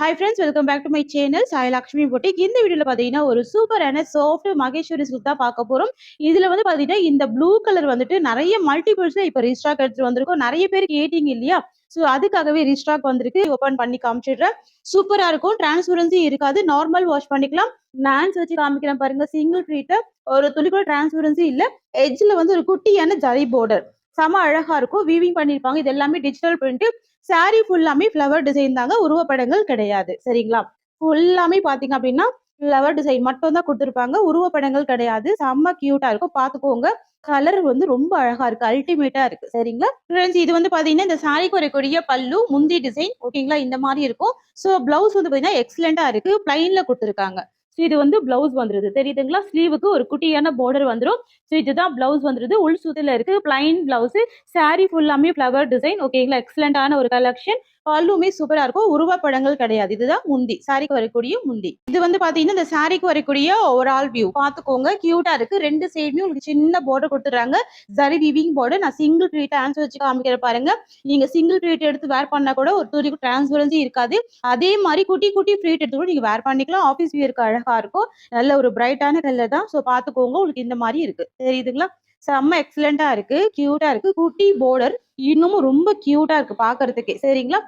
Hi friends, welcome back to my channel Sai Lakshmi boutique. இந்த வீடியோல பாத்தீங்கன்னா ஒரு சூப்பரான சாஃப்ட் மகேஸ்வரி சில்க் தான் பார்க்க போறோம். இதுல வந்து பாத்தீங்கன்னா இந்த ப்ளூ கலர் வந்துட்டு நிறைய மல்டிபிள்ஸ்ல இப்ப ரீஸ்டாக் எடுத்துட்டு வந்திருக்கோம். நிறைய பேருக்கு கேட்டீங்க இல்லையா, சோ அதுக்காகவே ரீஸ்டாக் வந்திருக்கு. ஓபன் பண்ணி காமிச்சிடுறேன். சூப்பரா இருக்கும், டிரான்ஸ்பரன்சி இருக்காது, நார்மல் வாஷ் பண்ணிக்கலாம். நான்ஸ் வச்சு காமிக்கிறேன் பாருங்க. சிங்கிள் ட்ரீட், ஒரு துளி கூட டிரான்ஸ்பரன்சி இல்ல. எட்ஜ்ல வந்து ஒரு குட்டியான ஜரி பார்டர் செம அழகா இருக்கும், வீவிங் பண்ணிருப்பாங்க. இது எல்லாமே டிஜிட்டல் பிரிண்ட். சாரி ஃபுல்லாமே ஃப்ளவர் டிசைன் தாங்க, உருவப்படங்கள் கிடையாது. சரிங்களா, ஃபுல்லாமே பாத்தீங்க அப்படின்னா ஃப்ளவர் டிசைன் மட்டும் தான் கொடுத்துருப்பாங்க, உருவப்படங்கள் கிடையாது. செம்ம கியூட்டா இருக்கும், பாத்துக்கோங்க. கலர் வந்து ரொம்ப அழகா இருக்கு, அல்டிமேட்டா இருக்கு. சரிங்களா ஃப்ரெண்ட்ஸ், இது வந்து பாத்தீங்கன்னா இந்த சாரிக்கு வரக்கூடிய பல்லு முந்தி டிசைன். ஓகேங்களா, இந்த மாதிரி இருக்கும். ஸோ பிளவுஸ் வந்து பாத்தீங்கன்னா எக்ஸலண்டா இருக்கு, பிளைன்ல கொடுத்துருக்காங்க. ஸோ இது வந்து பிளவுஸ் வந்துருது, தெரியுதுங்களா? ஸ்லீவுக்கு ஒரு குட்டியான பார்டர் வந்துடும். ஸோ இதுதான் பிளவுஸ் வந்துருது, உள் சுத்தில இருக்கு, பிளைன் பிளவுஸ். சாரி ஃபுல்லாமே ஃப்ளவர் டிசைன். ஓகேங்களா, எக்ஸலண்டான ஒரு கலெக்ஷன். பல்லுமே சூப்பரா இருக்கும், உருவப்படங்கள் கிடையாது. இதுதான் முந்தி, சாரிக்கு வரக்கூடிய முந்தி. இது வந்து பாத்தீங்கன்னா இந்த சாரிக்கு வரக்கூடிய ஓவரால் வியூ பாத்துக்கோங்க. கியூட்டா இருக்கு, ரெண்டு சைடுமே உங்களுக்கு சின்ன பார்டர் கொடுத்துறாங்க, ஜரி வீவிங் பார்டர். நான் சிங்கிள் ட்ரீட் ஆன்சர் வச்சு காமிக்கிற பாருங்க. நீங்க சிங்கிள் ட்ரீட் எடுத்து வேர் பண்ணா கூட ஒரு துணி டிரான்ஸ்பரன்சி இருக்காது. அதே மாதிரி குட்டி குட்டி ட்ரீட் எடுத்து கூட நீங்க வேர் பண்ணிக்கலாம், ஆஃபீஸ் வியருக்கு அழகா இருக்கும். நல்ல ஒரு பிரைட்டான கலர் தான். ஸோ பாத்துக்கோங்க, உங்களுக்கு இந்த மாதிரி இருக்கு, தெரியுதுங்களா? செம்ம எக்ஸலண்டா இருக்கு, கியூட்டா இருக்கு, குட்டி பார்டர். இன்னமும் ரொம்ப கியூட்டா இருக்கு பாக்குறதுக்கே. சரிங்களா,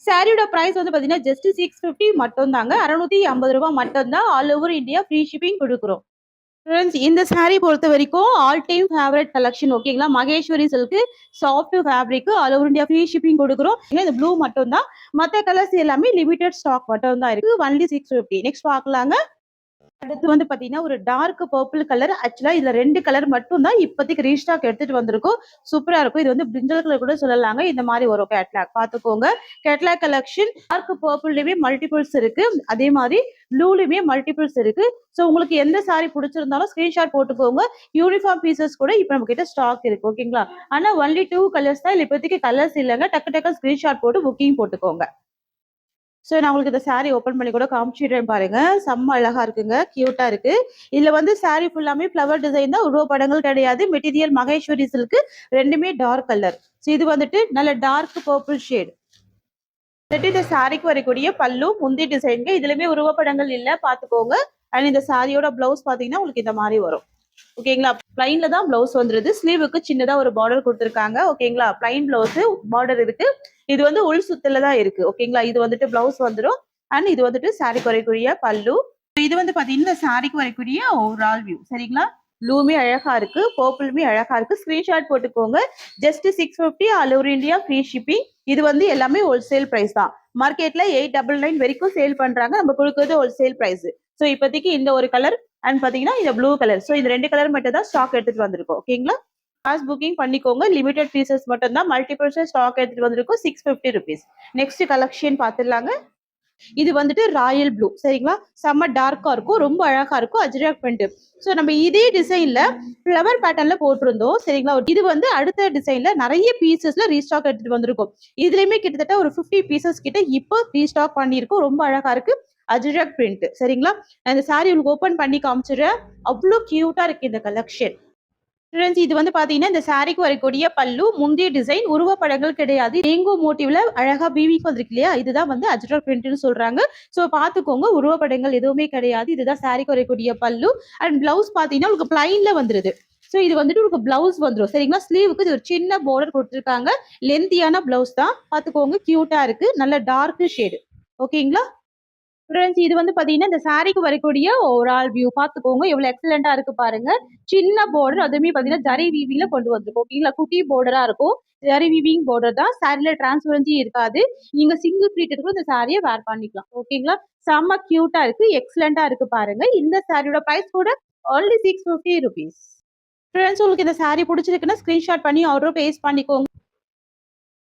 சாரியோட பிரைஸ் வந்து பாத்தீங்கன்னா ஜஸ்ட் 650 மட்டும் தாங்க, 650 ரூபாய் மட்டும் தான். All over India free shipping கொடுக்குறோம். ஃப்ரெண்ட்ஸ், இந்த சாரி பொறுத்த வரைக்கும் ஆல் டைம் ஃபேவரட் கலெக்ஷன். ஓகேங்களா, Maheswari silk soft fabric, all over India free shipping கொடுக்குறோம். இந்த ப்ளூ மட்டும் தான், மற்ற கலர்ஸ் எல்லாமே லிமிடெட் ஸ்டாக் மட்டும் தான் இருக்கு. ஒன்லி 650. நெக்ஸ்ட் பார்க்கலாங்க. அடுத்து வந்து பாத்தீங்கன்னா ஒரு டார்க் பர்பிள் கலர். ஆக்சுவலா இதுல ரெண்டு கலர் மட்டும் தான் இப்போதைக்கு ரீஸ்டாக் எடுத்துட்டு வந்திருக்கோம். சூப்பரா இருக்கும். இது வந்து பிரிஞ்சல் கலர் கூட சொல்லலாங்க. இந்த மாதிரி வரும் கேட்லாக், பாத்துக்கோங்க. கேட்லாக் கலெக்ஷன் டார்க் பர்பிள்லயுமே மல்டிபிள்ஸ் இருக்கு, அதே மாதிரி ப்ளூலயுமே மல்டிபிள்ஸ் இருக்கு. ஸோ உங்களுக்கு எந்த சாரி பிடிச்சிருந்தாலும் ஸ்கிரீன்ஷாட் போட்டுக்கோங்க. யூனிஃபார்ம் பீசஸ் கூட இப்போ நம்ம கிட்ட ஸ்டாக் இருக்கு. ஓகேங்களா, ஆனா ஒன்லி 2 கலர்ஸ் தான், இப்போதைக்கு கலர்ஸ் இல்லைங்க. டக்கு டக்கு ஸ்கிரீன்ஷாட் போட்டு புக்கிங் போட்டுக்கோங்க. ஸோ நான் உங்களுக்கு இந்த சாரீ ஓப்பன் பண்ணி கூட காமிச்சிடுறேன் பாருங்க. செம்ம அழகா இருக்குங்க, கியூட்டா இருக்கு. இதுல வந்து சாரீ ஃபுல்லாமே ஃப்ளவர் டிசைன் தான், உருவப்படங்கள் கிடையாது. மெட்டீரியல் மகேஸ்வரி சில்க், ரெண்டுமே டார்க் கலர். ஸோ இது வந்துட்டு நல்ல டார்க் பர்பிள் ஷேட். இந்த சாரிக்கு வரக்கூடிய பல்லு முந்தி டிசைன்ங்க, இதுலயுமே உருவப்படங்கள் இல்ல, பாத்துக்கோங்க. அண்ட் இந்த சாரியோட பிளவுஸ் பாத்தீங்கன்னா உங்களுக்கு இந்த மாதிரி வரும். ஓகேங்களா, பிளைன்ல தான் பிளவுஸ் வந்துருது. ஸ்லீவுக்கு சின்னதா ஒரு பார்டர் கொடுத்துருக்காங்க. ஓகேங்களா, பிளைன் பிளவுஸ் பார்டர் இருக்கு. இது வந்து உள் சுத்துல தான் இருக்கு. ஓகேங்களா, இது வந்துட்டு பிளவுஸ் வந்துடும். அண்ட் இது வந்துட்டு சாரிக்கு வரக்கூடிய பல்லு. இது வந்து பாத்தீங்கன்னா சாரிக்கு வரக்கூடிய ஓவரால் வியூ. சரிங்களா, ப்ளூமே அழகா இருக்கு, பர்பிளுமே அழகா இருக்கு. ஸ்கிரீன்ஷாட் போட்டுக்கோங்க. Just 650, all over India free shipping. இது வந்து எல்லாமே ஹோல்சேல் பிரைஸ் தான். மார்க்கெட்ல 899 வரைக்கும் சேல் பண்றாங்க, நம்ம கொடுக்கறது ஹோல்சேல் பிரைஸ். ஸோ இப்போதைக்கு இந்த ஒரு கலர் அண்ட் பாத்தீங்கன்னா இந்த ப்ளூ கலர். ஸோ இந்த ரெண்டு கலர் மட்டும் தான் ஸ்டாக் எடுத்துட்டு வந்திருக்கோம். ஓகேங்களா, ஃபாஸ்ட் புக்கிங் பண்ணிக்கோங்க. லிமிடெட் பீசஸ் மட்டும் தான், மல்டிபிள்ஸ் ஸ்டாக் எடுத்துட்டு வந்திருக்கோம். 650 ருபீஸ். Next collection பாத்துடலாங்க. இது வந்துட்டு ராயல் ப்ளூ. சரிங்களா, செம்ம டார்க்கா இருக்கும், ரொம்ப அழகா இருக்கும், அஜ்ரக் பிரிண்ட். ஸோ நம்ம இதே டிசைன்ல ஃப்ளவர் பேட்டர்ன்ல போட்டிருந்தோம். சரிங்களா, இது வந்து அடுத்த டிசைன்ல நிறைய பீசஸ்ல ரீஸ்டாக் எடுத்துட்டு வந்திருக்கும். இதுலயுமே கிட்டத்தட்ட ஒரு 50 பீசஸ் கிட்ட இப்போ ரீஸ்டாக் பண்ணியிருக்கோம். ரொம்ப அழகா இருக்கு, அஜ்ரக் பிரிண்ட். சரிங்களா, நான் இந்த சாரி உங்களுக்கு ஓபன் பண்ணி காமிச்சிடுறேன். அவ்வளோ கியூட்டா இருக்கு இந்த கலெக்ஷன். ஃப்ரெண்ட்ஸ், இது வந்து பாத்தீங்கன்னா இந்த சாரிக்கு வரக்கூடிய பல்லு முந்தைய டிசைன், உருவப்படங்கள் கிடையாது. டேங்கோ மோட்டிவ்ல அழகா வீவிங் வந்திருக்கு இல்லையா, இதுதான் வந்து அஜ்ரக் பிரிண்ட்னு சொல்றாங்க. சோ பாத்துக்கோங்க, உருவப்படங்கள் எதுவுமே கிடையாது. இதுதான் சாரிக்கு வரக்கூடிய பல்லு. அண்ட் பிளவுஸ் பாத்தீங்கன்னா உங்களுக்கு பிளைன்ல வந்துருது. சோ இது வந்துட்டு உங்களுக்கு பிளவுஸ் வந்துடும். சரிங்களா, ஸ்லீவுக்கு இது ஒரு சின்ன பார்டர் கொடுத்துருக்காங்க. லென்த்தியான பிளவுஸ் தான், பாத்துக்கோங்க. கியூட்டா இருக்கு, நல்ல டார்க் ஷேடு. ஓகேங்களா ஃப்ரெண்ட்ஸ், இது வந்து பாத்தீங்கன்னா இந்த சாரிக்கு வரக்கூடிய ஓவரால் வியூ பாத்துக்கோங்க. எவ்வளவு எக்ஸலண்டா இருக்கு பாருங்க. சின்ன பார்டர், அதுவுமே பாத்தீங்கன்னா ஜரி வீவிங்ல கொண்டு வந்திருக்கோம். ஓகேங்களா, குட்டி பார்டரா இருக்கும். ஜரி வீவிங் பார்டர் தான். சாரில டிரான்ஸ்பரன்சி இருக்காது. நீங்க சிங்கிள் ப்ளீட் கூட இந்த சாரியை வேர் பண்ணிக்கலாம். ஓகேங்களா, செம்ம கியூட்டா இருக்கு, எக்ஸலண்டா இருக்கு பாருங்க. இந்த சாரியோட பிரைஸ் கூட only 650 rupees. ஃப்ரெண்ட்ஸ், உங்களுக்கு இந்த சாரி பிடிச்சிருக்குன்னா ஸ்கிரீன்ஷாட் பண்ணி ஆர்டர் பிளேஸ் பண்ணிக்கோங்க.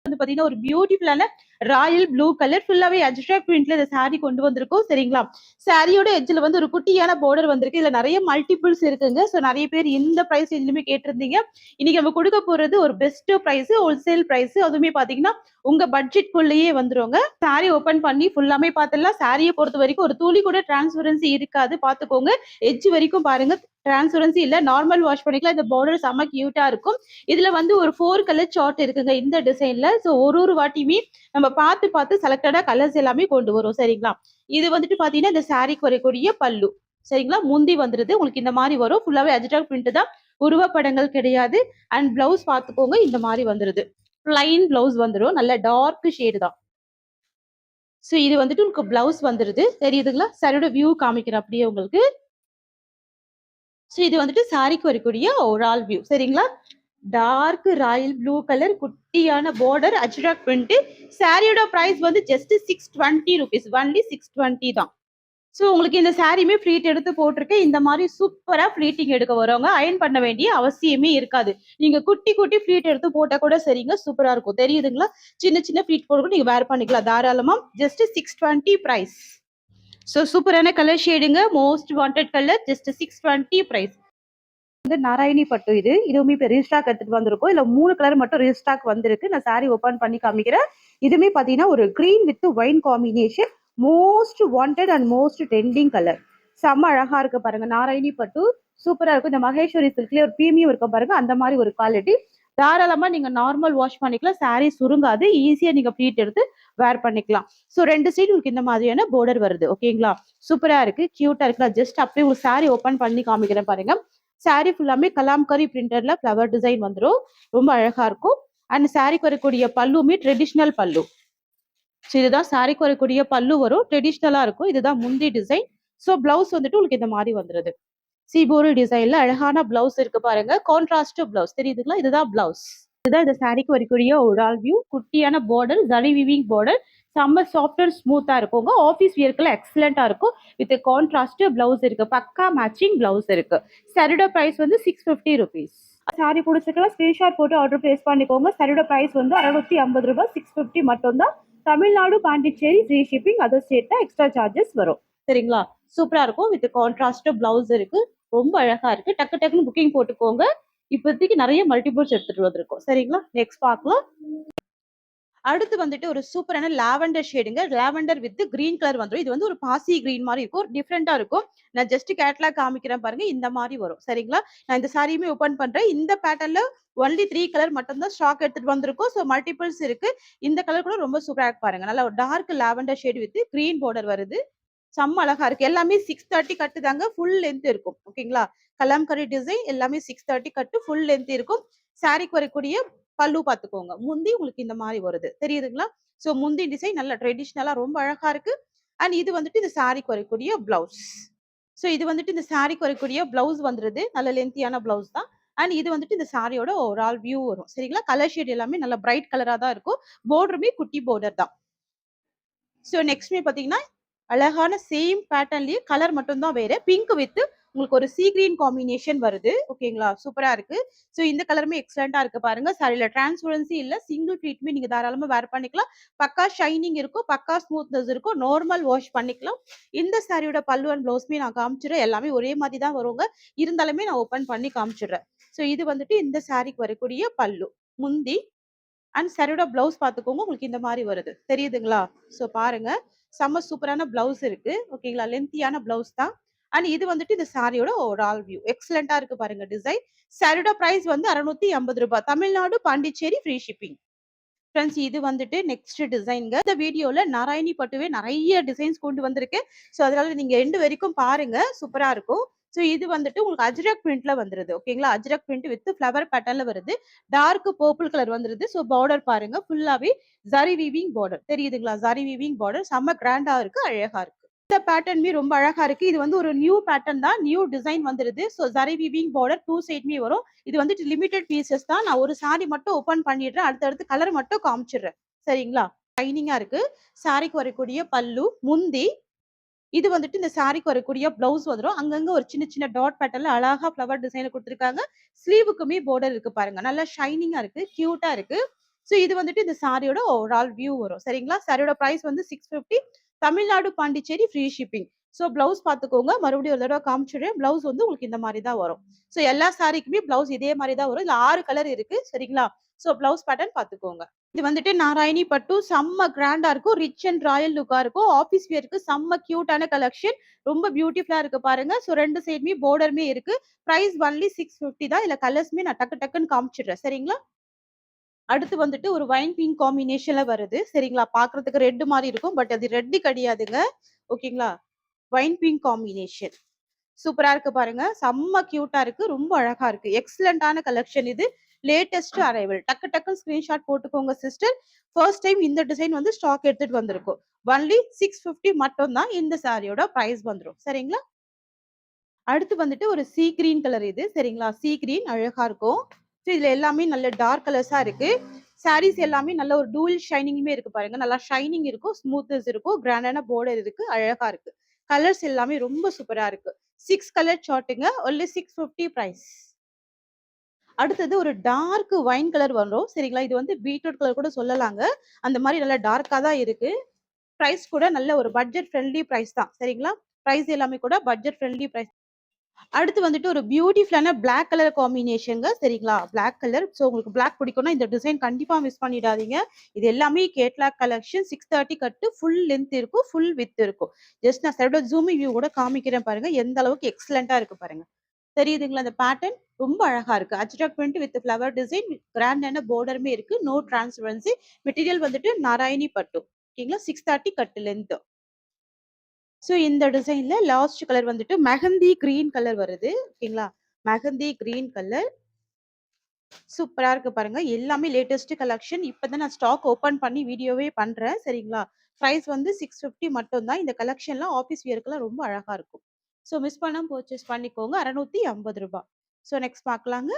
வந்து பாத்தீங்கன்னா ஒரு பியூட்டிஃபுல்லான ராயல் ப்ளூ கலர், ஃபுல்லாவே அஜ்ரக் பிரிண்ட்ல இந்த சாரி கொண்டு வந்திருக்கோம். சரிங்களா, சாரியோட எட்ஜ்ல வந்து ஒரு குட்டியான பார்டர் வந்திருக்கு. இதுல நிறைய மல்டிபிள்ஸ் இருக்குங்க. ஸோ நிறைய பேர் இந்த பிரைஸ் எதுவுமே கேட்டிருந்தீங்க. இன்னைக்கு நம்ம கொடுக்க போறது ஒரு பெஸ்ட் பிரைஸ், ஹோல்சேல் பிரைஸ். அதுவுமே பாத்தீங்கன்னா உங்க பட்ஜெட்குள்ளேயே வந்துருங்க. சாரி ஓபன் பண்ணி ஃபுல்லாமே பார்த்துடலாம். சாரியை பொறுத்த வரைக்கும் ஒரு துளி கூட டிரான்ஸ்பரன்சி இருக்காது, பார்த்துக்கோங்க. எட்ஜ் வரைக்கும் பாருங்க, டிரான்ஸ்பரன்சி இல்ல. நார்மல் வாஷ் பண்ணிக்கலாம். இந்த பார்டர் செம்ம கியூட்டா இருக்கும். இதுல வந்து ஒரு 4 கலர் சார்ட் இருக்குங்க இந்த டிசைன்ல. ஸோ ஒரு வாட்டியுமே நம்ம பார்த்து பார்த்து செலக்டடா கலர்ஸ் எல்லாமே கொண்டு வரும். சரிங்களா? இது வந்துட்டு பாத்தீங்கன்னா இந்த சாரிக்கு வரக்கூடிய பல்லு. சரிங்களா? முந்தி வந்துருது உங்களுக்கு இந்த மாதிரி வரும். ஃபுல்லாவே அஜ்ரக் பிரிண்ட் தான், உருவப்படங்கள் கிடையாது. அண்ட் பிளவுஸ் பார்த்துக்கோங்க, இந்த மாதிரி வந்துருது. பிளைன் பிளவுஸ் வந்துடும். நல்ல டார்க் ஷேடு தான். ஸோ இது வந்துட்டு உங்களுக்கு பிளவுஸ் வந்துருது. தெரியுதுங்களா? சாரியோட வியூ காமிக்கிறேன் அப்படியே உங்களுக்கு. ஸோ இது வந்துட்டு சாரிக்கு வரக்கூடிய ஓவரால் வியூ. சரிங்களா? டார்க் ராயல் ப்ளூ கலர், குட்டியான பார்டர், அஜ்ரக் பிரிண்ட். சாரியோட பிரைஸ் வந்து ஜஸ்ட் 620 rupees. ஒன்லி 620 தான். ஸோ உங்களுக்கு இந்த சாரியுமே ஃப்ளீட் எடுத்து போட்டிருக்கேன். இந்த மாதிரி சூப்பரா ஃப்ளீட்டிங் எடுக்க வரவங்க அயர்ன் பண்ண வேண்டிய அவசியமே இருக்காது. நீங்க குட்டி குட்டி ஃப்ளீட் எடுத்து போட்டா கூட சரிங்க, சூப்பரா இருக்கும். தெரியுதுங்களா? சின்ன சின்ன ஃப்ளீட் போட்டு நீங்க வேர் பண்ணிக்கலாம் தாராளமா. Just 620 price. ஸோ சூப்பரான கலர் ஷேடுங்க, most wanted colour. Just 620 price. வந்து நாராயணி பட்டு இதுவுமே இப்போ ரீஸ்டாக் எடுத்துட்டு வந்திருக்கோம். இல்ல 3 கலர் மட்டும் ரீஸ்டாக் வந்திருக்கு. நான் சாரி ஓபன் பண்ணி காமிக்கிறேன். இதுமே பாத்தீங்கன்னா ஒரு green with wine combination. Most wanted and most trending colour. செம்ம அழகா இருக்கு பாருங்க. நாராயணி பட்டு சூப்பரா இருக்கும். இந்த மகேஸ்வரி சில்க்லயே ஒரு பிரீமியம் இருக்கும் பாருங்க, அந்த மாதிரி ஒரு குவாலிட்டி. தாராளமா நீங்க நார்மல் வாஷ் பண்ணிக்கலாம். சாரி சுருங்காது. ஈஸியா நீங்க ப்ளீட் எடுத்து வேர் பண்ணிக்கலாம். ஸோ 2 சைடு உங்களுக்கு இந்த மாதிரியான பார்டர் வருது. ஓகேங்களா? சூப்பரா இருக்கு, கியூட்டா இருக்கு. ஜஸ்ட் அப்படியே ஒரு சாரி ஓபன் பண்ணி காமிக்கிறேன் பாருங்க. சாரி ஃபுல்லாமே கலாம்கரி பிரிண்டர்ல ஃப்ளவர் டிசைன் வந்துடும். ரொம்ப அழகா இருக்கும். அண்ட் சாரிக்கு வரக்கூடிய பல்லுமே ட்ரெடிஷ்னல் பல்லு. ஸோ இதுதான் சாரிக்கு வரக்கூடிய பல்லு வரும். ட்ரெடிஷ்னலா இருக்கும். இதுதான் முந்தி டிசைன். ஸோ பிளவுஸ் வந்துட்டு உங்களுக்கு இந்த மாதிரி வந்துருது. சீபோரி டிசைன்ல அழகான பிளவுஸ் இருக்கு பாருங்க. கான்ட்ராஸ்ட் பிளவுஸ் தெரியுதுங்களா? இதுதான் பிளவுஸ். இதுதான் இந்த சாரிக்கு வரக்கூடிய ஒரு ஆல் வியூ. குட்டியான பார்டர், ஜரி வீவிங் பார்டர். செம்ம சாஃப்ட் அண்ட் ஸ்மூத்தா இருக்குங்க. ஆஃபீஸ் வியர்க்குள்ள எக்ஸலண்டா இருக்கும். வித் கான்ட்ராஸ்ட் பிளவுஸ் இருக்கு. பக்கா மேட்சிங் பிளவுஸ் இருக்கு. சாரியோட பிரைஸ் வந்து 650 rupees. சாரி பிடிச்சிக்கலாம், ஸ்கிரீன்ஷாட் போட்டு ஆர்டர் பிளேஸ் பண்ணிக்கோங்க. சாரியோட பிரைஸ் வந்து 650 ரூபாய். 650 மட்டும் தான். Tamil Nadu, Pondicherry free shipping. Other ஸ்டேட்ல எக்ஸ்ட்ரா சார்ஜஸ் வரும். சரிங்களா? சூப்பரா இருக்கும். வித் கான்ட்ராஸ்ட் பிளவுஸ் இருக்கு. ரொம்ப அழகா இருக்கு. டக்கு டக்குன்னு புக்கிங் போட்டுக்கோங்க. இப்போதைக்கு நிறைய மல்டிபிள்ஸ் எடுத்துட்டு வந்திருக்கோம். சரிங்களா? நெக்ஸ்ட் பார்க்கலாம். அடுத்து வந்துட்டு ஒரு சூப்பரான லாவெண்டர் ஷேடுங்க. லாவெண்டர் வித் கிரீன் கலர் வந்துடும். இது வந்து ஒரு பாசி கிரீன் மாதிரி இருக்கும். டிஃப்ரெண்டா இருக்கும். நான் ஜஸ்ட் கேட்லாக் காமிக்கிறேன் பாருங்க. இந்த மாதிரி வரும். சரிங்களா? நான் இந்த சாரியுமே ஓபன் பண்றேன். இந்த பேட்டர்ன்ல ஒன்லி 3 கலர் மட்டும் தான் ஸ்டாக் எடுத்துட்டு வந்திருக்கோம். ஸோ மல்டிபிள்ஸ் இருக்கு. இந்த கலர் கூட ரொம்ப சூப்பரா இருக்கு பாருங்க. நல்ல ஒரு dark lavender shade with green border வருது. செம்ம அழகா இருக்கு. எல்லாமே 630 கட்டு தாங்க. ஃபுல் லென்த் இருக்கும். ஓகேங்களா? கலாம்கரி டிசைன் எல்லாமே 630 கட்டு ஃபுல் லென்த் இருக்கும். சாரிக்கு வரக்கூடிய பல்லு பாத்துக்கோங்க. முந்தி உங்களுக்கு இந்த மாதிரி வருது. தெரியுதுங்களா? சோ முந்தி டிசைன் நல்ல ட்ரெடிஷ்னலா ரொம்ப அழகா இருக்கு. அண்ட் இது வந்துட்டு இந்த சாரிக்கு வரக்கூடிய பிளவுஸ். சோ இது வந்துட்டு இந்த சாரிக்கு வரக்கூடிய பிளவுஸ் வந்துருது. நல்ல லென்த்தியான பிளவுஸ் தான். அண்ட் இது வந்துட்டு இந்த சாரியோட ஒரு ஆல் வியூ வரும். சரிங்களா? கலர் ஷேட் எல்லாமே நல்ல பிரைட் கலரா தான் இருக்கும். பார்டருமே குட்டி பார்டர் தான். ஸோ நெக்ஸ்ட்மே பார்த்தீங்கன்னா, அழகான சேம் பேட்டர்ன்லயே கலர் மட்டும் தான் வேற. பிங்க் வித் உங்களுக்கு ஒரு சீ கிரீன் காம்பினேஷன் வருது. ஓகேங்களா? சூப்பரா இருக்கு. ஸோ இந்த கலருமே எக்ஸலென்ட்டா இருக்கு பாருங்க. சாரில டிரான்ஸ்பரன்சி இல்ல. சிங்கிள் ஃபிளீட்டுமே நீங்க தாராளமா வேர் பண்ணிக்கலாம். பக்கா ஷைனிங் இருக்கும். பக்கா ஸ்மூத்னஸ் இருக்கும். நார்மல் வாஷ் பண்ணிக்கலாம். இந்த சாரியோட பல்லு அண்ட் ப்ளவுஸ்மே நான் காமிச்சிடுறேன். எல்லாமே ஒரே மாதிரி தான் வருங்க. இருந்தாலுமே நான் ஓப்பன் பண்ணி காமிச்சிடுறேன். ஸோ இது வந்துட்டு இந்த சாரிக்கு வரக்கூடிய பல்லு. முந்தி அண்ட் சாரியோட பிளவுஸ் பார்த்துக்கோங்க. உங்களுக்கு இந்த மாதிரி வருது. தெரியுதுங்களா? ஸோ பாருங்க. செம்ம சூப்பரான பிளவுஸ் இருக்கு. ஓகேங்களா? லென்த்தியான பிளவுஸ் தான். அண்ட் இது வந்துட்டு இந்த சாரியோட ஒரு ஆல் வியூ. எக்ஸலென்ட்டா இருக்கு பாருங்க டிசைன். சாரியோட பிரைஸ் வந்து 680 ரூபாய். Tamil Nadu, Pondicherry free shipping. Friends இது வந்துட்டு நெக்ஸ்ட் டிசைன்ங்க. இந்த வீடியோல நாராயணி பட்டுவே நிறைய டிசைன்ஸ் கொண்டு வந்திருக்கேன். ஸோ அதனால நீங்க எண்டு வரைக்கும் பாருங்க. சூப்பரா இருக்கும். ஸோ இது வந்துட்டு உங்களுக்கு அஜ்ரக் பிரிண்ட்ல வந்துருது. ஓகேங்களா? அஜ்ரக் பிரிண்ட் வித் ஃப்ளவர் பேட்டர்ன்ல வருது. டார்க் பர்பிள் கலர் வந்துருது. ஸோ பார்டர் பாருங்க. ஃபுல்லாவே ஜரி வீவிங் பார்டர். தெரியுதுங்களா? ஜரி வீவிங் பார்டர் செம்ம கிராண்டா இருக்கு. அழகா இருக்கு. இந்த பேட்டர்னுமே ரொம்ப அழகா இருக்கு. இது வந்து ஒரு நியூ பேட்டர்ன் தான். நியூ டிசைன் வந்துருது. ஸோ ஜரி வீவிங் பார்டர் 2 சைடுமே வரும். இது வந்துட்டு லிமிடெட் பீசஸ் தான். நான் ஒரு சாரி மட்டும் ஓப்பன் பண்ணிடுறேன். அடுத்தடுத்து கலர் மட்டும் காமிச்சிடுறேன். சரிங்களா? ஷைனிங்கா இருக்கு. சாரிக்கு வரக்கூடிய பல்லு, முந்தி. இது வந்துட்டு இந்த சாரிக்கு வரக்கூடிய பிளவுஸ் வந்துரும். அங்கங்க ஒரு சின்ன சின்ன டாட் பேட்டர்ன்ல அழகா ஃப்ளவர் டிசைன்ல குடுத்துருக்காங்க. ஸ்லீவுக்குமே பார்டர் இருக்கு பாருங்க. நல்லா ஷைனிங்கா இருக்கு. கியூட்டா இருக்கு. ஸோ இது வந்துட்டு இந்த சாரியோட ஓவரால் வியூ வரும். சரிங்களா? சாரியோட பிரைஸ் வந்து 650. Tamil Nadu, Pondicherry free shipping. So blouse பார்த்துக்கோங்க. மறுபடியும் ஒரு தடவை காமிச்சுடுறேன். பிளவுஸ் வந்து உங்களுக்கு இந்த மாரி தான் வரும். ஸோ எல்லா சாரிக்குமே பிளவுஸ் இதே மாரி தான் வரும். இதுல 6 கலர் இருக்கு. சரிங்களா? ஸோ பிளவுஸ் பேட்டர்ன் பார்த்துக்கோங்க. இது வந்துட்டு நாராயணி பட்டு செம்ம கிராண்டா இருக்கும். ரிச் அண்ட் ராயல் லுக்கா இருக்கும். ஆஃபீஸ் வியருக்கு செம்ம கியூட்டான கலெக்ஷன். ரொம்ப பியூட்டிஃபுல்லா இருக்கு பாருங்க. ஸோ 2 சைடுமே பார்டருமே இருக்கு. பிரைஸ் ஒன்லி 650 தான். இதுல கலர்ஸ்மே நான் டக்கு டக்குன்னு காமிச்சுடுறேன். சரிங்களா? அடுத்து வந்துட்டு ஒரு வைன் பிங்க் காம்பினேஷன்ல வருது. சரிங்களா? பார்க்கறதுக்கு ரெட் மாரி இருக்கும். பட் அது ரெட் கிடையாதுங்க. ஓகேங்களா? Wine pink combination. சூப்பரா இருக்கு பாருங்க. செம்ம கியூட்டா இருக்கு. ரொம்ப அழகா இருக்கு. எக்ஸலன்ட்டான கலெக்ஷன் இது. Latest arrival. டக்கு டக்குன்னு ஸ்கிரீன்ஷாட் போட்டுக்கோங்க சிஸ்டர். ஃபர்ஸ்ட் டைம் இந்த டிசைன் வந்து ஸ்டாக் எடுத்துட்டு வந்திருக்கும். ஒன்லி 650 மட்டும் தான் இந்த சாரியோட பிரைஸ் வந்துரும். சரிங்களா? அடுத்து வந்துட்டு ஒரு சீ கிரீன் கலர் இது. சரிங்களா? சீ கிரீன் அழகா இருக்கும். ஸோ இதுல எல்லாமே நல்ல டார்க் கலர்ஸா இருக்கு. சாரீஸ் எல்லாமே நல்ல ஒரு டூல் ஷைனிங்குமே இருக்கு பாருங்க. நல்லா ஷைனிங் இருக்கும், ஸ்மூத்னஸ் இருக்கும், கிராண்டான பார்டர் இருக்கு, அழகா இருக்கு. கலர்ஸ் எல்லாமே ரொம்ப சூப்பரா இருக்கு. 6 கலர் சார்ட்டுங்க. Only 650 price. அடுத்தது ஒரு டார்க் ஒயின் கலர் வரும். சரிங்களா? இது வந்து பீட்ரூட் கலர் கூட சொல்லலாங்க. அந்த மாரி நல்லா டார்க்கா தான் இருக்கு. பிரைஸ் கூட நல்ல ஒரு பட்ஜெட் ஃப்ரெண்ட்லி பிரைஸ் தான். சரிங்களா? பிரைஸ் எல்லாமே கூட பட்ஜெட் ஃப்ரெண்ட்லி பிரைஸ். அடுத்து வந்துட்டு ஒரு பியூட்டிஃபுல்லான பிளாக் கலர் காம்பினேஷன்ங்க. சரிங்களா? Black colour. ஸோ உங்களுக்கு பிளாக் பிடிக்கும்னா இந்த டிசைன் கண்டிப்பா மிஸ் பண்ணிடாதீங்க. இது எல்லாமே கேட்லாக் கலெக்ஷன் 630 கட்டு ஃபுல் லென்த் இருக்கும், ஃபுல் விட்த் இருக்கும். ஜஸ்ட் நான் சைடோட ஜூமிங் வியூ கூட காமிக்கிறேன் பாருங்க. எந்த அளவுக்கு எக்ஸலென்ட்டா இருக்கு பாருங்க. தெரியுதுங்களா? அந்த பேட்டர்ன் ரொம்ப அழகா இருக்கு. Ajrakh print with flower design கிராண்டான பார்டருமே இருக்கு. No transparency. மெட்டீரியல் வந்துட்டு நாராயணி பட்டு. ஓகேங்களா? 630 கட்டு லென்த். ஸோ இந்த டிசைன்ல லாஸ்ட் கலர் வந்துட்டு மெஹந்தி கிரீன் கலர் வருது. ஓகேங்களா? மெஹந்தி கிரீன் கலர் சூப்பரா இருக்கு பாருங்க. எல்லாமே லேட்டஸ்ட் கலெக்ஷன். இப்பதான் நான் ஸ்டாக் ஓப்பன் பண்ணி வீடியோவே பண்றேன். சரிங்களா? பிரைஸ் வந்து 650 மட்டும் தான். இந்த கலெக்ஷன்லாம் ஆஃபீஸ் வியர்க்குலாம் ரொம்ப அழகா இருக்கும். ஸோ மிஸ் பண்ணாம பர்ச்சேஸ் பண்ணிக்கோங்க. ரூ. 650. ஸோ நெக்ஸ்ட் பார்க்கலாங்க.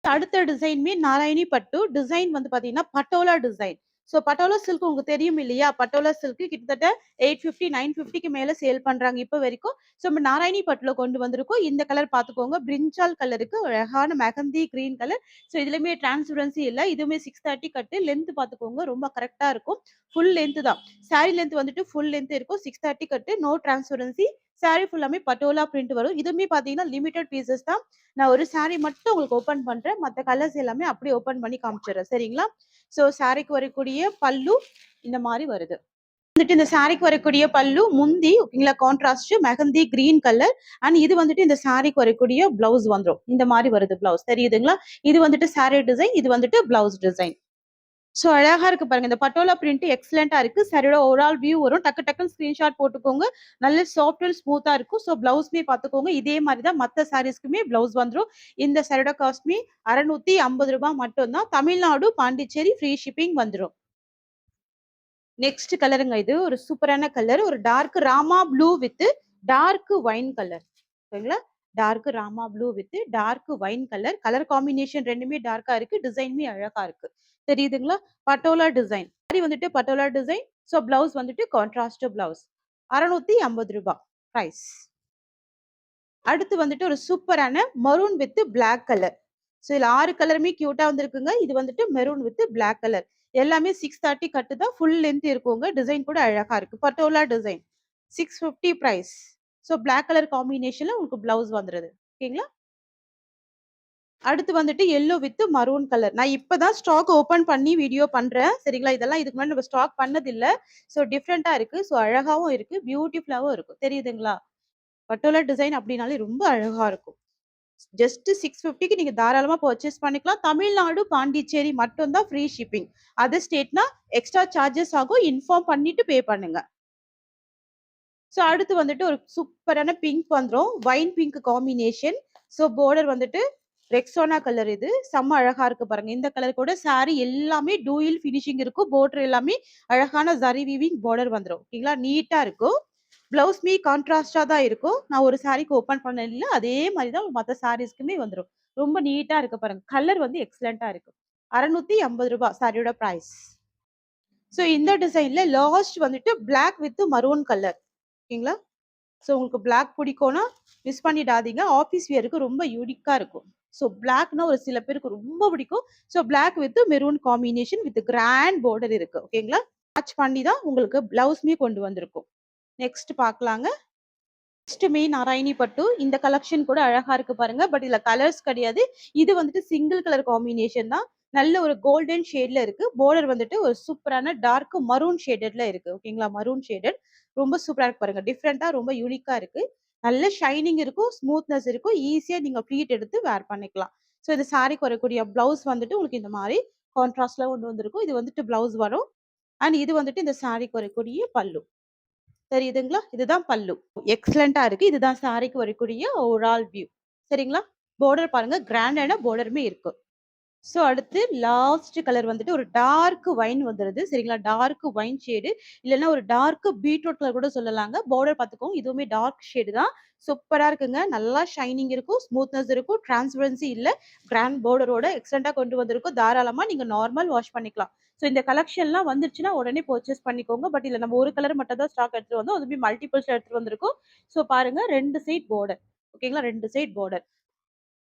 அடுத்த டிசைனுமே நாராயணி பட்டு. டிசைன் வந்து பாத்தீங்கன்னா, patola design. So patola silk உங்களுக்கு தெரியும் இல்லையா? பட்டோலா சில்க் கிட்டத்தட்ட 850, 950க்கு மேல சேல் பண்றாங்க இப்ப வரைக்கும். ஸோ நம்ம நாராயணி பட்டுல கொண்டு வந்திருக்கோம். இந்த கலர் பாத்துக்கோங்க. பிரிஞ்சால் கலருக்கு அழகான மெஹந்தி கிரீன் கலர். ஸோ இதுலயுமே டிரான்ஸ்பரன்சி இல்ல. இதுவுமே 630 கட்டு. லென்த் பாத்துக்கோங்க. ரொம்ப கரெக்ட்டா இருக்கும். ஃபுல் லென்த் தான். சாரி லென்த் வந்துட்டு ஃபுல் லென்த் இருக்கும். 630 கட்டு. No transparency. சாரி ஃபுல்லாமே பட்டோலா பிரிண்ட் வரும். இதுவுமே பாத்தீங்கன்னா லிமிட்டட் பீசஸ் தான். நான் ஒரு சாரி மட்டும் உங்களுக்கு ஓப்பன் பண்றேன். மத்த கலர்ஸ் எல்லாமே அப்படியே ஓப்பன் பண்ணி காமிச்சுடுறேன். சரிங்களா? ஸோ சாரிக்கு வரக்கூடிய பல்லு இந்த மாரி வருது. வந்துட்டு இந்த சாரிக்கு வரக்கூடிய பல்லு முந்தி ஓகேங்களா? Contrast mehndi green colour. And இது வந்துட்டு இந்த சாரிக்கு வரக்கூடிய பிளவுஸ் வந்துரும். இந்த மாரி வருது பிளவுஸ். தெரியுதுங்களா? இது வந்துட்டு சாரி டிசைன். இது வந்துட்டு பிளவுஸ் டிசைன். ஸோ அழகா இருக்கு பாருங்க. இந்த பட்டோலா பிரிண்ட் எக்ஸலென்ட்டா இருக்கு. சாரியோட ஓவரால் வியூ வரும். டக்கு டக்குன்னு ஸ்கிரீன்ஷாட் போட்டுக்கோங்க. நல்ல சாஃப்ட் அண்ட் ஸ்மூத்தா இருக்கும். ஸோ பிளவுஸ்மே பார்த்துக்கோங்க. இதே மாரி தான் மத்த சாரீஸ்க்குமே பிளவுஸ் வந்துரும். இந்த சாரியோட காஸ்ட்மே ரூ. 650 மட்டும் தான். தமிழ்நாடு, பாண்டிச்சேரி ஃப்ரீ ஷிப்பிங் வந்துரும். நெக்ஸ்ட் கலருங்க இது. ஒரு சூப்பரான கலர். ஒரு dark Rama blue with dark wine colour. ஓகேங்களா? Dark Rama blue with dark wine colour. Colour combination 2மே டார்க்கா இருக்கு. டிசைனுமே அழகா இருக்கு. தெரியுதுங்களா? பட்டோலா டிசைன். சாரி வந்துட்டு பட்டோலா டிசைன். ஸோ பிளவுஸ் வந்துட்டு கான்ட்ராஸ்ட் பிளவுஸ். ரூ. 650 பிரைஸ். அடுத்து வந்துட்டு ஒரு சூப்பரான maroon with black colour. So இதுல 6 கலருமே கியூட்டா வந்திருக்குங்க. இது வந்துட்டு மெரூன் வித் பிளாக் கலர். எல்லாமே 630 கட்டு தான். ஃபுல் லென்த் இருக்குங்க. டிசைன் கூட அழகா இருக்கு. Patola design. 650 price. So black colour காம்பினேஷன்ல உங்களுக்கு பிளவுஸ் வந்துருது. ஓகேங்களா? அடுத்து வந்துட்டு எல்லோ வித் மரூன் கலர். நான் இப்பதான் ஸ்டாக் ஓப்பன் பண்ணி வீடியோ பண்றேன். சரிங்களா? இதெல்லாம் இதுக்கு முன்னாடி நம்ம ஸ்டாக் பண்ணதில்ல. ஸோ டிஃபரெண்ட்டா இருக்கு. ஸோ அழகாவும் இருக்கு. பியூட்டிஃபுல்லாவும் இருக்கும். தெரியுதுங்களா? பட்டோலா டிசைன் அப்படின்னாலே ரொம்ப அழகா இருக்கும். ஜஸ்ட் 650க்கு நீங்க தாராளமா பர்ச்சேஸ் பண்ணிக்கலாம். தமிழ்நாடு, பாண்டிச்சேரி மட்டும் தான் ஃப்ரீ ஷிப்பிங். அதர் ஸ்டேட்னா எக்ஸ்ட்ரா சார்ஜஸ் ஆகும். இன்ஃபார்ம் பண்ணிட்டு பே பண்ணுங்க. ஸோ அடுத்து வந்துட்டு ஒரு சூப்பரான பிங்க் வந்துரும். Wine pink combination. So border வந்துட்டு ரெக்ஸோனா கலர் இது. செம்ம அழகா இருக்கு பாருங்க. இந்த கலர் கூட சாரி எல்லாமே டூயல் ஃபினிஷிங் இருக்கும். பார்டர் எல்லாமே அழகான ஜரி வீவிங் பார்டர் வந்துரும். ஓகேங்களா? நீட்டா இருக்கும். பிளவுஸ்மே கான்ட்ராஸ்டா தான் இருக்கும். நான் ஒரு சாரிக்கு ஓப்பன் பண்ணல. அதே மாரி தான் மத்த சாரீஸ்க்குமே வந்துரும். ரொம்ப நீட்டா இருக்கு பாருங்க. கலர் வந்து எக்ஸலென்ட்டா இருக்கு. ரூ. 650 சாரியோட பிரைஸ். ஸோ இந்த டிசைன்ல லாஸ்ட் வந்துட்டு பிளாக் வித் மரூன் கலர். ஓகேங்களா? ஸோ உங்களுக்கு பிளாக் பிடிக்கும்னா மிஸ் பண்ணிடாதீங்க. ஆஃபீஸ் வியருக்கு ரொம்ப யூனிக்கா இருக்கும். ஸோ பிளாக்னா ஒரு சில பேருக்கு ரொம்ப பிடிக்கும். So black with maroon combination with grand border இருக்கு. ஓகேங்களா? மேட்ச் பண்ணி தான் உங்களுக்கு பிளவுஸ்மே கொண்டு வந்திருக்கும். நெக்ஸ்ட் பார்க்கலாங்க. நெக்ஸ்ட்டுமே நாராயணி பட்டு. இந்த கலெக்ஷன் கூட அழகா இருக்கு பாருங்க. பட் இதுல கலர்ஸ் கிடையாது. இது வந்துட்டு சிங்கிள் கலர் காம்பினேஷன் தான். நல்ல ஒரு கோல்டன் ஷேட்ல இருக்கு. பார்டர் வந்துட்டு ஒரு சூப்பரான டார்க் மரூன் ஷேடட்ல இருக்கு. ஓகேங்களா? Maroon shaded. ரொம்ப சூப்பரா இருக்கு பாருங்க. டிஃபரெண்ட்டா ரொம்ப யூனிக்கா இருக்கு. நல்ல ஷைனிங் இருக்கும், ஸ்மூத்னஸ் இருக்கும். ஈஸியா நீங்க ப்ளீட் எடுத்து வேர் பண்ணிக்கலாம். ஸோ இது சாரிக்கு வரக்கூடிய ப்ளவுஸ் வந்துட்டு உங்களுக்கு இந்த மாரி கான்ட்ராஸ்ட்ல கொண்டு வந்திருக்கும். இது வந்துட்டு ப்ளவுஸ் வரும். அண்ட் இது வந்துட்டு இந்த சாரிக்கு வரக்கூடிய பல்லு. தெரியுதுங்களா? இதுதான் பல்லு. எக்ஸலென்ட்டா இருக்கு. இதுதான் சாரிக்கு வரக்கூடிய ஓவரால் வியூ. சரிங்களா? பார்டர் பாருங்க. கிராண்டான பார்டருமே இருக்கு. ஸோ அடுத்து லாஸ்ட் கலர் வந்துட்டு ஒரு டார்க் ஒயின் வந்துருது. சரிங்களா? டார்க் ஒயின் ஷேடு இல்லன்னா ஒரு டார்க் பீட்ரூட் கலர் கூட சொல்லலாங்க. பார்டர் பார்த்துக்கோங்க. இதுவுமே டார்க் ஷேடு தான். சூப்பரா இருக்குங்க. நல்லா ஷைனிங் இருக்கும், ஸ்மூத்னஸ் இருக்கும், டிரான்ஸ்பரன்சி இல்ல. கிராண்ட் பார்டரோட எக்ஸலென்ட்டா கொண்டு வந்திருக்கும். தாராளமா நீங்க நார்மல் வாஷ் பண்ணிக்கலாம். ஸோ இந்த கலெக்ஷன்லாம் வந்துருச்சுன்னா உடனே பர்ச்சேஸ் பண்ணிக்கோங்க. பட் இதுல நம்ம ஒரு கலர் மட்டும் தான் ஸ்டாக் எடுத்துட்டு வந்தோம். அதுவுமே மல்டிபிள்ஸ்ல எடுத்துட்டு வந்திருக்கோம். ஸோ பாருங்க 2 சைட் பார்டர். ஓகேங்களா? 2 சைட் பார்டர்.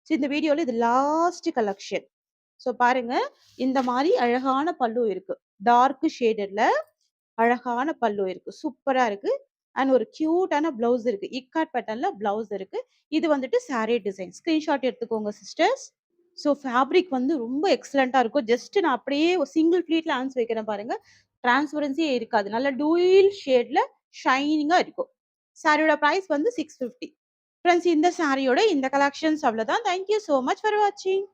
ஸோ இந்த வீடியோல இது லாஸ்ட் கலெக்ஷன். ஸோ பாருங்க, இந்த மாரி அழகான பல்லு இருக்கு. டார்க் ஷேடட்ல அழகான பல்லு இருக்கு. சூப்பரா இருக்கு. அண்ட் ஒரு கியூட்டான ப்ளவுஸ் இருக்கு. இக்காட் பேட்டர்ன்ல ப்ளவுஸ் இருக்கு. இது வந்துட்டு சாரி டிசைன். ஸ்கிரீன்ஷாட் எடுத்துக்கோங்க சிஸ்டர்ஸ். ஸோ ஃபேப்ரிக் வந்து ரொம்ப எக்ஸலென்ட்டா இருக்கும். ஜஸ்ட் நான் அப்படியே ஒரு சிங்கிள் ஃப்ளீட்ல ஹேண்ட்ஸ் வைக்கிறேன் பாருங்க. டிரான்ஸ்பரன்சியே இருக்காது. நல்ல டூயல் ஷேட்ல ஷைனிங்கா இருக்கும். சாரியோட பிரைஸ் வந்து 650. ஃபிரெண்ட்ஸ் இந்த சாரியோட இந்த கலெக்ஷன்ஸ் அவ்வளோதான். Thank you so much for வாட்சிங்.